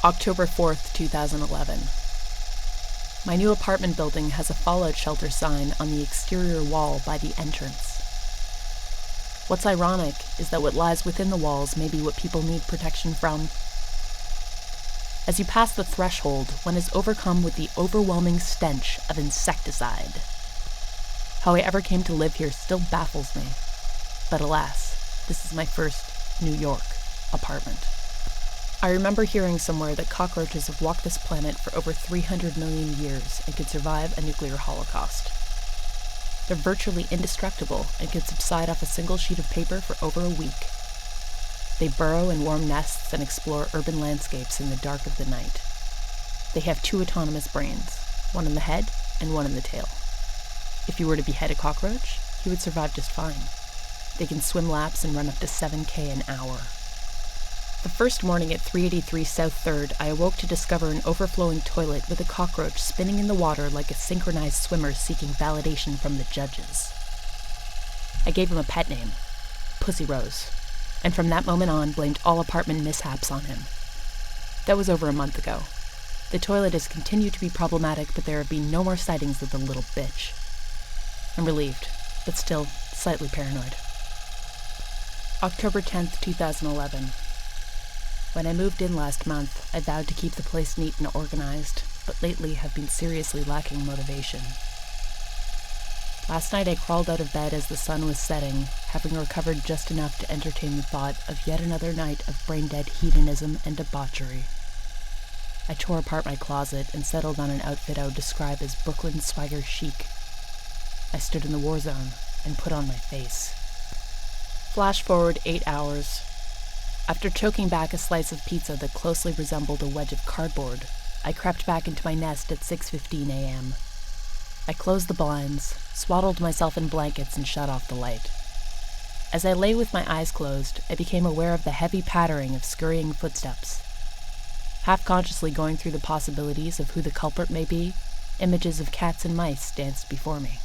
October 4th, 2011. My new apartment building has a fallout shelter sign on the exterior wall by the entrance. What's ironic is that what lies within the walls may be what people need protection from. As you pass the threshold, one is overcome with the overwhelming stench of insecticide. How I ever came to live here still baffles me. But alas, this is my first New York apartment. I remember hearing somewhere that cockroaches have walked this planet for over 300 million years and could survive a nuclear holocaust. They're virtually indestructible and could subside off a single sheet of paper for over a week. They burrow in warm nests and explore urban landscapes in the dark of the night. They have 2 autonomous brains, one in the head and one in the tail. If you were to behead a cockroach, he would survive just fine. They can swim laps and run up to 7K an hour. The first morning at 383 South 3rd, I awoke to discover an overflowing toilet with a cockroach spinning in the water like a synchronized swimmer seeking validation from the judges. I gave him a pet name, Pussy Rose, and from that moment on blamed all apartment mishaps on him. That was over a month ago. The toilet has continued to be problematic, but there have been no more sightings of the little bitch. I'm relieved, but still slightly paranoid. October 10th, 2011. When I moved in last month, I vowed to keep the place neat and organized, but lately have been seriously lacking motivation. Last night I crawled out of bed as the sun was setting, having recovered just enough to entertain the thought of yet another night of brain-dead hedonism and debauchery. I tore apart my closet and settled on an outfit I would describe as Brooklyn swagger chic. I stood in the war zone and put on my face. Flash forward 8 hours. After choking back a slice of pizza that closely resembled a wedge of cardboard, I crept back into my nest at 6:15 a.m. I closed the blinds, swaddled myself in blankets, and shut off the light. As I lay with my eyes closed, I became aware of the heavy pattering of scurrying footsteps. Half-consciously going through the possibilities of who the culprit may be, images of cats and mice danced before me.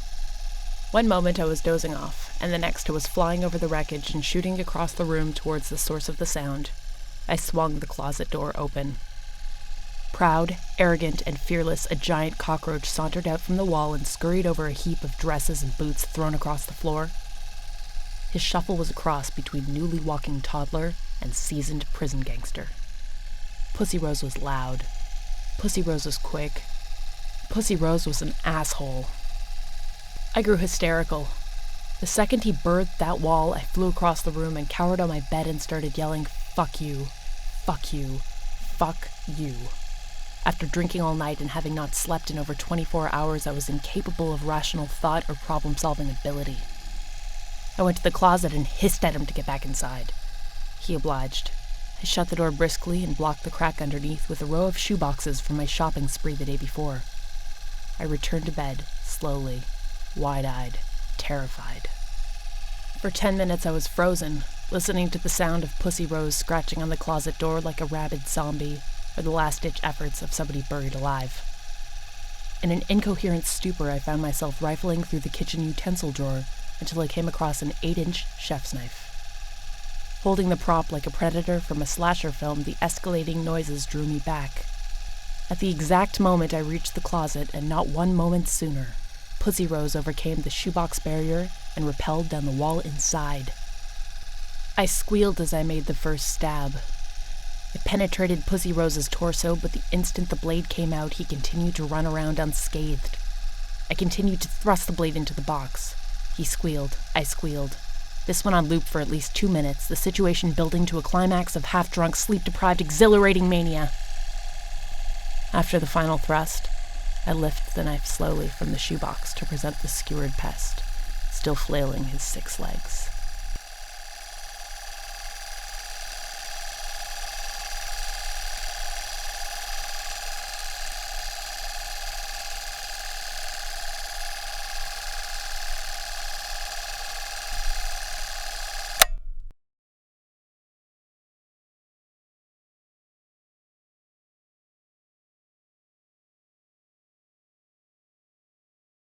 One moment I was dozing off, and the next I was flying over the wreckage and shooting across the room towards the source of the sound. I swung the closet door open. Proud, arrogant, and fearless, a giant cockroach sauntered out from the wall and scurried over a heap of dresses and boots thrown across the floor. His shuffle was a cross between newly walking toddler and seasoned prison gangster. Pussy Rose was loud. Pussy Rose was quick. Pussy Rose was an asshole. I grew hysterical. The second he birthed that wall, I flew across the room and cowered on my bed and started yelling, "Fuck you, fuck you, fuck you." After drinking all night and having not slept in over 24 hours, I was incapable of rational thought or problem-solving ability. I went to the closet and hissed at him to get back inside. He obliged. I shut the door briskly and blocked the crack underneath with a row of shoeboxes from my shopping spree the day before. I returned to bed, slowly, wide-eyed, terrified. For 10 minutes I was frozen, listening to the sound of Pussy Rose scratching on the closet door like a rabid zombie, or the last-ditch efforts of somebody buried alive. In an incoherent stupor, I found myself rifling through the kitchen utensil drawer until I came across an 8-inch chef's knife. Holding the prop like a predator from a slasher film, the escalating noises drew me back. At the exact moment I reached the closet, and not one moment sooner, Pussy Rose overcame the shoebox barrier and rappelled down the wall inside. I squealed as I made the first stab. It penetrated Pussy Rose's torso, but the instant the blade came out, he continued to run around unscathed. I continued to thrust the blade into the box. He squealed. I squealed. This went on loop for at least 2 minutes, the situation building to a climax of half-drunk, sleep-deprived, exhilarating mania. After the final thrust, I lifted the knife slowly from the shoebox to present the skewered pest, still flailing his 6 legs.